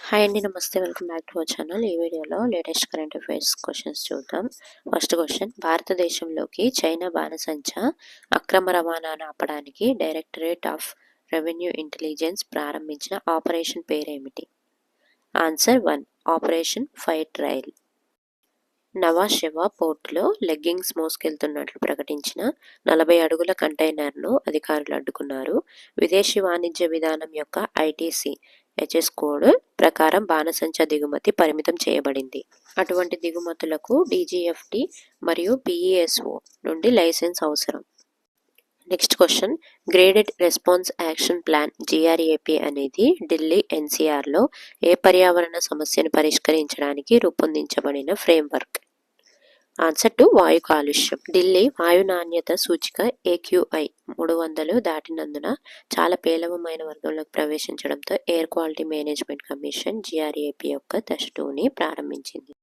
Hi అండి, namaste. Welcome back to our channel. ఈ వీడియోలో లేటెస్ట్ కరెంట్ అఫైర్స్ క్వశ్చన్స్ చూద్దాం. ఫస్ట్ క్వశ్చన్: భారతదేశంలోకి చైనా బాణసంచ అక్రమ రవాణాను ఆపడానికి డైరెక్టరేట్ ఆఫ్ రెవెన్యూ ఇంటెలిజెన్స్ ప్రారంభించిన ఆపరేషన్ పేరేమిటి? Answer 1, operation fire trail. Nhava Sheva పోర్టులో లెగ్గింగ్స్ మోసుకెళ్తున్నట్లు ప్రకటించిన 40 అడుగుల కంటైనర్ను అధికారులు అడ్డుకున్నారు. విదేశీ వాణిజ్య విధానం యొక్క ఐటీసీ హెచ్ఎస్ కోడ్ ప్రకారం బాణసంచ దిగుమతి పరిమితం చేయబడింది. అటువంటి దిగుమతులకు డీజీఎఫ్టీ మరియు పీఈఎస్ఓ నుండి లైసెన్స్ అవసరం. Next question: graded response action plan GRAP అనేది ఢిల్లీ ఎన్సీఆర్లో ఏ పర్యావరణ సమస్యను పరిష్కరించడానికి రూపొందించబడిన ఫ్రేమ్వర్క్? ఆన్సర్ 2, వాయు కాలుష్యం. ఢిల్లీ వాయు నాణ్యత సూచిక ఏక్యూఐ 300 దాటినందున చాలా పేలవమైన వర్గంలోకి ప్రవేశించడంతో air quality management commission GRAP యొక్క దశ 2ని ప్రారంభించింది.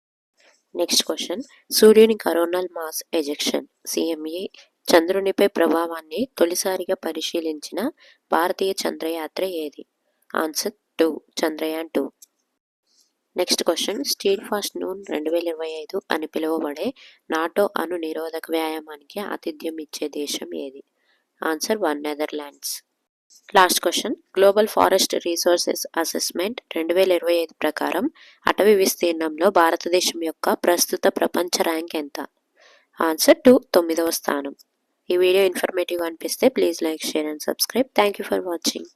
నెక్స్ట్ క్వశ్చన్: సూర్యుని కరోనల్ మాస్ ఎజెక్షన్ సిఎంఈ చంద్రునిపై ప్రభావాన్ని తొలిసారిగా పరిశీలించిన భారతీయ చంద్రయాత్ర ఏది? Answer 2, Chandrayaan 2. Next question: steel fast noon 2025 అని పిలువబడే నాటో అణు నిరోధక వ్యాయామానికి ఆతిథ్యం ఇచ్చే దేశం ఏది? Answer 1, Netherlands. Last question: global forest resources assessment 2025 ప్రకారం అటవీ విస్తీర్ణంలో భారతదేశం యొక్క ప్రస్తుత ప్రపంచ ర్యాంక్ ఎంత? ఆన్సర్ 2, 9వ స్థానం. ఈ వీడియో ఇన్ఫర్మేటివ్గా అనిపిస్తే please like, share and subscribe. Thank you for watching.